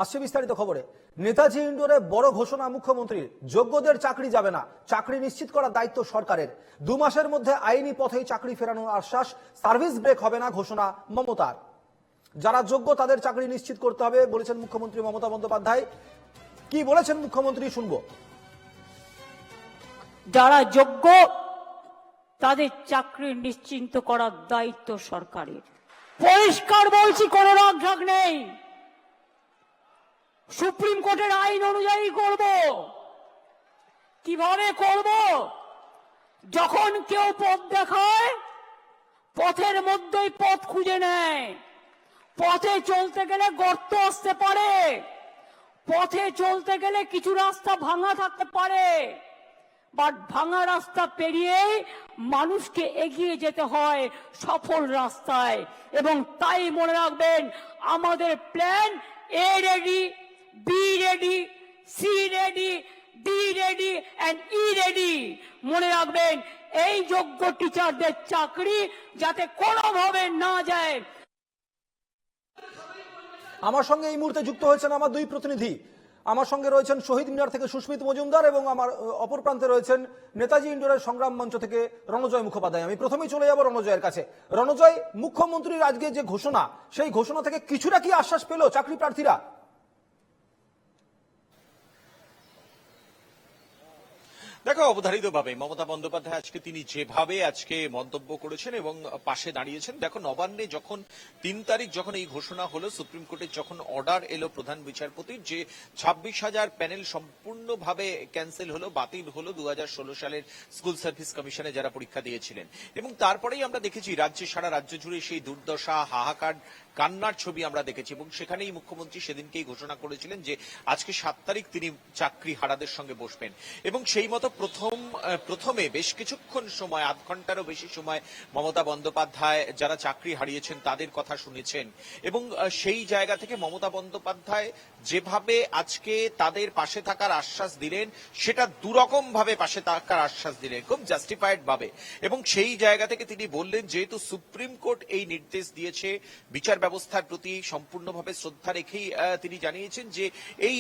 আসছে বিস্তারিত খবরে। নেতাজি ইন্ডোরে বড় ঘোষণা মুখ্যমন্ত্রীর, যোগ্যদের চাকরি যাবে না, চাকরি নিশ্চিত করার দায়িত্ব সরকারের। 2 মাসের মধ্যে আইনি পথেই চাকরি ফেরানোর আশ্বাস, সার্ভিস ব্রেক হবে না ঘোষণা মমতার। যারা যোগ্য তাদের চাকরি নিশ্চিত করতে হবে বলেছেন মুখ্যমন্ত্রী মমতা বন্দ্যোপাধ্যায়। কি বলেছেন মুখ্যমন্ত্রী শুনবো। যারা যোগ্য তাদের চাকরি নিশ্চিন্ত করার দায়িত্ব সরকারের। পরিষ্কার বলছি, কোনো রাগঢাক নেই। সুপ্রিম কোর্টের আইন অনুযায়ী করব। কিভাবে করব? যখন কেউ পথ দেখায়, পথের মধ্যেই পথ খুঁজে নেয়। পথে চলতে গেলে গর্ত আসতে পারে, পথে চলতে গেলে কিছু রাস্তা ভাঙা থাকতে পারে, বাট ভাঙা রাস্তা পেরিয়েই মানুষকে এগিয়ে যেতে হয় সফল রাস্তায়। এবং তাই মনে রাখবেন, আমাদের plan A ready, B ready, C ready, D ready and E ready. মনে রাখবেন, এই যোগ্য টিচারদের চাকরি যাতে কোনোভাবে না যায়। আমার সঙ্গে এই মুহূর্তে যুক্ত হয়েছেন আমার দুই প্রতিনিধি। আমার সঙ্গে রয়েছেন শহীদ মিনার থেকে সুস্মিত মজুমদার এবং আমার অপর প্রান্তে রয়েছেন নেতাজি ইন্ডোরের সংগ্রাম মঞ্চ থেকে রণজয় মুখোপাধ্যায়। আমি প্রথমেই চলে যাব রণজয়ের কাছে। রণজয়, মুখ্যমন্ত্রীর আজকে যে ঘোষণা, সেই ঘোষণা থেকে কিছুটা কি আশ্বাস পেল চাকরি প্রার্থীরা? দেখো, অবধারিতভাবে মমতা বন্দ্যোপাধ্যায় আজকে তিনি যেভাবে আজকে মন্তব্য করেছেন এবং পাশে দাঁড়িয়েছেন, দেখো নবান্নে যখন 3 তারিখ যখন এই ঘোষণা হলো, সুপ্রিম কোর্টের যখন অর্ডার এলো প্রধান বিচারপতির যে 26,000 প্যানেল সম্পূর্ণভাবে ক্যান্সেল হলো, বাতিল হলো 2016 সালের স্কুল সার্ভিস কমিশনে যারা পরীক্ষা দিয়েছিলেন। এবং তারপরেই আমরা দেখেছি রাজ্যে, সারা রাজ্য জুড়ে সেই দুর্দশা, হাহাকার, কান্নার ছবি আমরা দেখেছি। এবং সেখানেই মুখ্যমন্ত্রী সেদিনকেই ঘোষণা করেছিলেন যে আজকে 7 তারিখ তিনি চাকরি হারাদের সঙ্গে বসবেন। এবং সেই মতো প্রথমে বেশ কিছুক্ষণ সময়, 8 ঘন্টারও বেশি সময় মমতা বন্দ্যোপাধ্যায় যারা চাকরি হারিয়েছেন তাদের কথা শুনেছেন। এবং সেই জায়গা থেকে মমতা বন্দ্যোপাধ্যায় যেভাবে আজকে তাদের পাশে থাকার আশ্বাস দিলেন, সেটা দুরকম ভাবে পাশে থাকার আশ্বাস দিলেন, খুব জাস্টিফাইড ভাবে। এবং সেই জায়গা থেকে তিনি বললেন, যেহেতু সুপ্রিম কোর্ট এই নির্দেশ দিয়েছে, বিচার ব্যবস্থার প্রতি সম্পূর্ণভাবে শ্রদ্ধা রেখেই তিনি জানিয়েছেন যে এই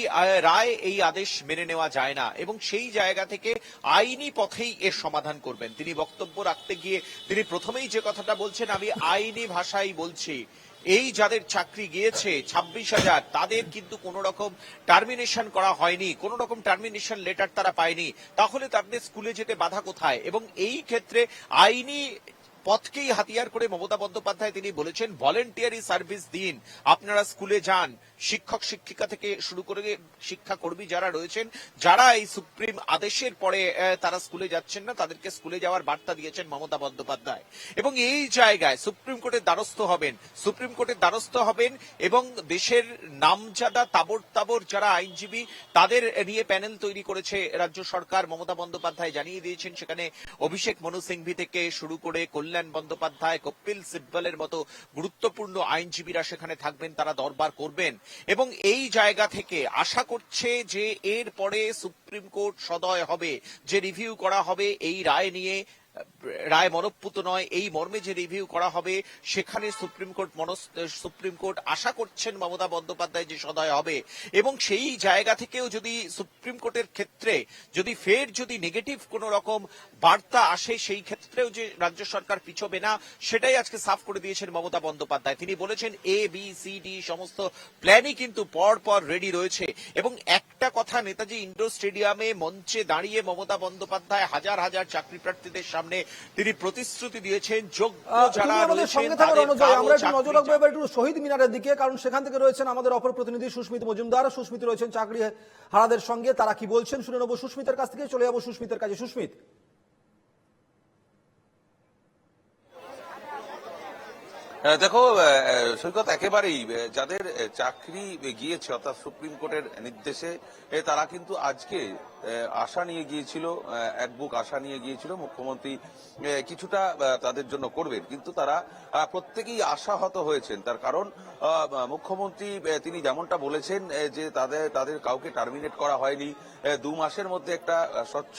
রায়, এই আদেশ মেনে নেওয়া যায় না এবং সেই জায়গা থেকে আইনি পথেই এর সমাধান করবেন। তিনি বক্তব্য রাখতে গিয়ে তিনি প্রথমেই যে কথাটা বলছেন, আমি আইনি ভাষায় বলছি, এই যাদের চাকরি গিয়েছে 26,000, তাদের কিন্তু কোন রকম টার্মিনেশন করা হয়নি, কোন রকম টার্মিনেশন লেটার তারা পায়নি। তাহলে তাদের স্কুলে যেতে বাধা কোথায়? এবং এই ক্ষেত্রে আইনি পথকেই হাতিয়ার করে মমতা বন্দ্যোপাধ্যায় তিনি বলেছেন, ভলেন্টিয়ারি সার্ভিস দিন, আপনারা স্কুলে যান। শিক্ষক শিক্ষিকা থেকে শুরু করে শিক্ষাকর্মী যারা রয়েছেন, যারা এই সুপ্রিম আদেশের পরে তারা স্কুলে যাচ্ছেন না, তাদেরকে স্কুলে যাওয়ার বার্তা দিয়েছেন মমতা বন্দ্যোপাধ্যায়। এবং এই জায়গায় সুপ্রিম কোর্টের দ্বারস্থ হবেন, সুপ্রিম কোর্টের দ্বারস্থ হবেন এবং দেশের নামজাদা তাবর যারা আইনজীবী, তাদের নিয়ে প্যানেল তৈরি করেছে রাজ্য সরকার। মমতা বন্দ্যোপাধ্যায় জানিয়ে দিয়েছেন সেখানে অভিষেক মনু সিংভি থেকে শুরু করে কল্যাণ বন্দ্যোপাধ্যায়, কপিল সিব্বলের মতো গুরুত্বপূর্ণ আইনজীবীরা সেখানে থাকবেন, তারা দরবার করবেন। এবং এই জায়গা থেকে আশা করছে যে এরপরে সুপ্রিম কোর্ট সদয় হবে, যে রিভিউ করা হবে এই রায় নিয়ে, রায় মনঃপুত নয়, এই মর্মে যে রিভিউ করা হবে, সেখানে সুপ্রিম কোর্ট আশা করছেন মমতা বন্দ্যোপাধ্যায় যে সদয় হবে। এবং সেই জায়গা থেকেও যদি সুপ্রিম কোর্টের ক্ষেত্রে যদি ফের নেগেটিভ কোন রকম বার্তা আসে, সেই ক্ষেত্রেও যে রাজ্য সরকার পিছবে না, সেটাই আজকে সাফ করে দিয়েছেন মমতা বন্দ্যোপাধ্যায়। তিনি বলেছেন এ বি সি ডি সমস্ত প্ল্যানই কিন্তু পর রেডি রয়েছে। এবং একটা কথা, নেতাজি ইন্ডোর স্টেডিয়ামে মঞ্চে দাঁড়িয়ে মমতা বন্দ্যোপাধ্যায় হাজার হাজার চাকরি প্রার্থীদের সামনে তিনি প্রতিশ্রুতি দিয়েছেন, যোগ্য যারা রয়েছেন তাদের। আমরা একটু নজর রাখবো এবার একটু শহীদ মিনারের দিকে, কারণ সেখান থেকে রয়েছেন আমাদের অপর প্রতিনিধি সুস্মিত মজুমদার। সুস্মিত রয়েছেন চাকরি হারাদের সঙ্গে, তারা কি বলছেন শুনে নেবো সুস্মিতের কাছ থেকে। চলে যাবো সুস্মিতের কাছে। সুস্মিত, দেখো সৈকত, একেবারেই যাদের চাকরি গিয়েছে অর্থাৎ সুপ্রিম কোর্টের নির্দেশে, তারা কিন্তু আজকে আশা নিয়ে গিয়েছিল, এক বুক আশা নিয়ে গিয়েছিল মুখ্যমন্ত্রী কিছুটা তাদের জন্য করবেন, কিন্তু তারা প্রত্যেকেই আশাহত হয়েছেন। তার কারণ মুখ্যমন্ত্রী তিনি যেমনটা বলেছেন যে তাদের কাউকে টার্মিনেট করা হয়নি, 2 মাসের মধ্যে একটা স্বচ্ছ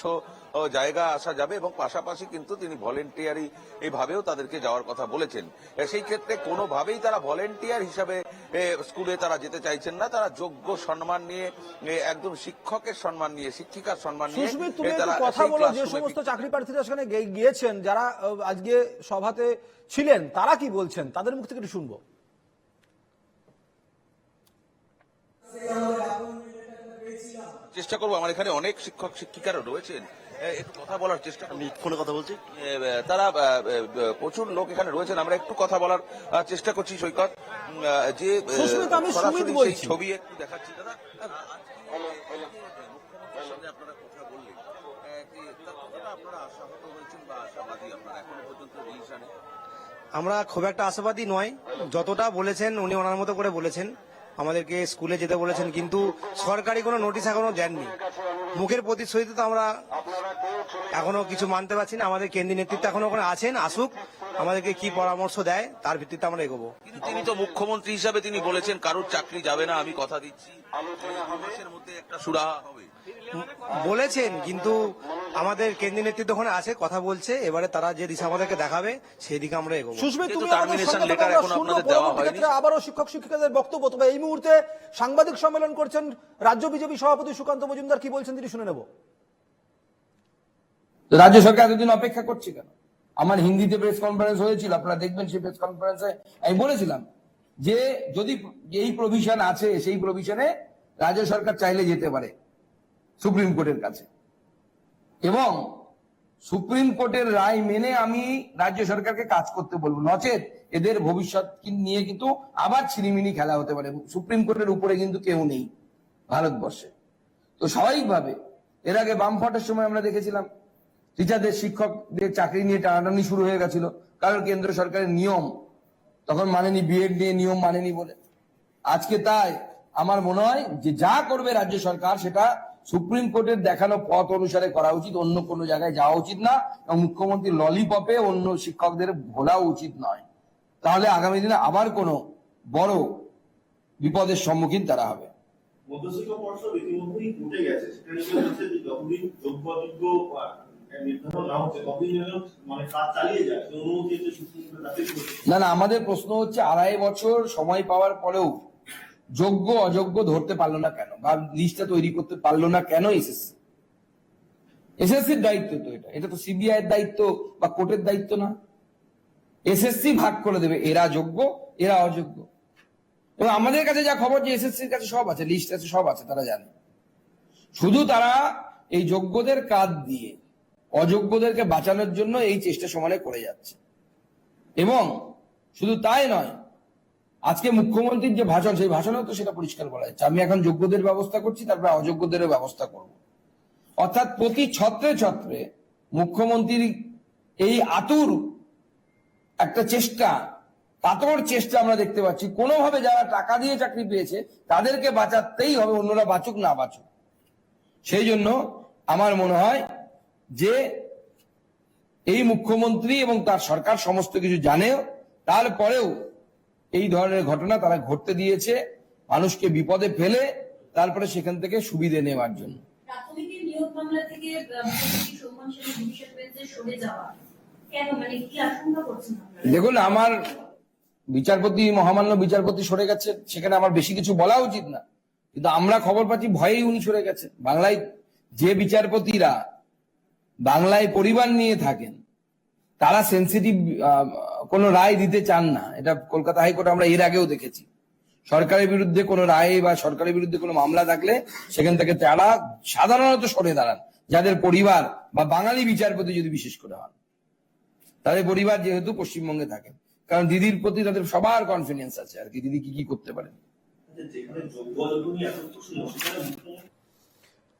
জায়গা আসা যাবে এবং পাশাপাশি কিন্তু তিনি ভলেন্টিয়ারি এইভাবেও তাদেরকে যাওয়ার কথা বলেছেন। সেই ক্ষেত্রে কোনোভাবেই তারা ভলেন্টিয়ার হিসাবে স্কুলে তারা যেতে চাইছেন না, তারা যোগ্য সম্মান নিয়ে, একদম শিক্ষকের সম্মান নিয়ে, শিক্ষিকার সম্মান নিয়ে সুস্মিত, তুমি একটু তারা কথা সেই বলো, যে ক্লাসরুমে সমস্ত চাকরি প্রার্থীরা সেখানে গিয়েছেন, যারা আজকে সভাতে ছিলেন, তারা কি বলছেন, তাদের মুখ থেকে একটু শুনবো। চেষ্টা করবো, আমার এখানে অনেক শিক্ষক শিক্ষিকারা রয়েছেন, একটু কথা বলার চেষ্টা করবো। আমি ফোনে কথা বলছি। তারা প্রচুর লোক এখানে রয়েছেন, আমরা একটু কথা বলার চেষ্টা করছি। সৈকত, যে সুস্মিত, আমি সরাসরি সুমিত সেই বলছি। ছবি একটু দেখাচ্ছি। দাদা, মুখ্যমন্ত্রীর সঙ্গে আপনারা কথা বললেন, তার কতটা আপনারা আশাহত হয়েছেন বা আশাবাদী আপনারা এখনো পর্যন্ত রিলিশনে? আমরা খুব একটা আশাবাদী নয়, যতটা বলেছেন উনি ওনার মতো করে বলেছেন, আমাদেরকে স্কুলে যেতে বলেছেন, কিন্তু সরকারি কোনো নোটিশ এখনো দেননি। মুখের প্রতিশ্রুতিতে তো আমরা এখনো কিছু মানতে পারছি না। আমাদের কেন্দ্রীয় নেতৃত্ব এখনো ওখানে আছেন, আসুক, আমাদেরকে কি পরামর্শ দেয় তার ভিত্তিতে আমরা এগোবো। কিন্তু তিনি তো মুখ্যমন্ত্রী হিসাবে তিনি বলেছেন কারোর চাকরি যাবে না, আমি কথা দিচ্ছি 2 মাসের মধ্যে একটা সুরাহা হবে বলেছেন, কিন্তু আমাদের কেন্দ্রীয় নেতৃত্ব ওখানে আছে, কথা বলছে, এবারে তারা যে দিশা আমাদেরকে দেখাবে সেই দিকে আমরা এগোবো। সুস্মিত, যেহেতু তুমি আমাদের termination সঙ্গে letter থাকো, আমরা এখনো শুনবো আপনাদের দেওয়া পরবর্তী হয়নি। ক্ষেত্রে আবারও শিক্ষক শিক্ষিকাদের বক্তব্য। তবে এই মুহূর্তে সাংবাদিক সম্মেলন করছেন রাজ্য বিজেপি সভাপতি সুকান্ত মজুমদার, কি বলছেন তিনি শুনে নেব। রাজ্য সরকার এতদিন অপেক্ষা করছে কেন? আমার হিন্দিতে প্রেস কনফারেন্স হয়েছিল, আপনারা দেখবেন সেই প্রেস কনফারেন্সে আমি বলেছিলাম যে যদি এই প্রভিশন আছে, সেই প্রভিশনে রাজ্য সরকার চাইলে যেতে পারে সুপ্রিম কোর্টের কাছে, এবং সুপ্রিম কোর্টের রায় মেনে আমি রাজ্য সরকারকে কাজ করতে বলবো, নচেত এদের ভবিষ্যৎ নিয়ে কিন্তু আবার ছিনিমিনি খেলা হতে পারে। সুপ্রিম কোর্টের উপরে কিন্তু কেউ নেই ভারতবর্ষে। তো স্বাভাবিকভাবে এর আগে বামফ্রন্টের সময় আমরা দেখেছিলাম টিচারদের, শিক্ষকদের চাকরি নিয়ে টানাটানি শুরু হয়ে গেছিল, কারণ কেন্দ্র সরকারের নিয়ম তখন মানেনি, বিএড নিয়ে নিয়ম মানেনি বলে। আজকে তাই আমার মনে হয় যে যা করবে রাজ্য সরকার সেটা সুপ্রিম কোর্টের দেখানো পথ অনুসারে করা উচিত, অন্য কোনো জায়গায় যাওয়া উচিত না, এবং মুখ্যমন্ত্রী ললিপপে অন্য শিক্ষকদের ভোলাও উচিত নয়। তাহলে আগামী দিনে আবার কোনো বড় বিপদের সম্মুখীন তারা হবে। মধ্যশিক্ষা পর্ষদ ইতিমধ্যেই উঠে গেছে, সেখানে কি হচ্ছে যে যতদিন যোগ্য অযোগ্য নির্ধারণ না হচ্ছে ততদিন যেন মানে কাজ চালিয়ে যায়, সেই অনুমতি হচ্ছে সুপ্রিম কোর্টে দাখিল করছে। না, আমাদের প্রশ্ন হচ্ছে 2.5 বছর সময় পাওয়ার পরেও যোগ্য অযোগ্য ধরতে পারলো না কেন, বা লিস্টটা তৈরি করতে পারলো না কেন এসএসসি? এসএসসির দায়িত্ব তো এটা তো সিবিআই এর দায়িত্ব বা কোর্টের দায়িত্ব না। এসএসসি ভাগ করে দেবে এরা যোগ্য এরা অযোগ্য, এবং আমাদের কাছে যা খবর যে এসএসসির কাছে সব আছে, লিস্ট আছে, সব আছে, তারা জানে। শুধু তারা এই যোগ্যদের কাজ দিয়ে অযোগ্যদেরকে বাঁচানোর জন্য এই চেষ্টা সমানে করে যাচ্ছে। এবং শুধু তাই নয়, আজকে মুখ্যমন্ত্রীর যে ভাষণ, সেই ভাষণেও তো সেটা পরিষ্কার বলা যাচ্ছে, আমি এখন যোগ্যদের ব্যবস্থা করছি, তারপরে অযোগ্যদেরও ব্যবস্থা করব। অর্থাৎ প্রতি ছত্রে ছত্রে মুখ্যমন্ত্রীর এই আতুর একটা চেষ্টা, কাতর চেষ্টা আমরা দেখতে পাচ্ছি। কোনোভাবে যারা টাকা দিয়ে চাকরি পেয়েছে তাদেরকে বাঁচাতেই হবে, অন্যরা বাঁচুক না বাঁচুক। সেই জন্য আমার মনে হয় যে এই মুখ্যমন্ত্রী এবং তার সরকার সমস্ত কিছু জানেও, তারপরেও এই ধরনের ঘটনা তারা ঘটতে দিয়েছে মানুষকে বিপদে ফেলে, তারপরে সেখান থেকে সুবিধে নেওয়ার জন্য। প্রাথমিকের নিয়োগ মামলা থেকে মুখ্যমন্ত্রী সৌমান সেনের ডিভিশন বেঞ্চে সরে যাওয়া কেন, মানে কি আশঙ্কা করছেন আপনারা? দেখুন, আমার বিচারপতি, মহামান্য বিচারপতি সরে গেছে, সেখানে আমার বেশি কিছু বলা উচিত না, কিন্তু আমরা খবর পাচ্ছি ভয়েই উনি সরে গেছেন। বাংলায় যে বিচারপতিরা বাংলায় পরিবার নিয়ে থাকেন, তারা সেন্সিটিভ কোনো রায় দিতে চান না। এটা কলকাতা হাইকোর্ট আমরা এর আগেও দেখেছি। সরকারের বিরুদ্ধে কোনো রায় বা সরকারের বিরুদ্ধে কোনো মামলা থাকলে সেখান থেকে তারা সাধারণত সরে দাঁড়ান, যাদের পরিবার বা বাঙালি বিচারপতি যদি বিশেষ করে হন, তাদের পরিবার যেহেতু পশ্চিমবঙ্গে থাকেন, কারণ দিদির প্রতি তাদের সবার কনফিডেন্স আছে আর কি, দিদি কি কি করতে পারেন। যেখানে যোগ্য অযোগ্য নিয়ে এত প্রশ্ন, সেখানে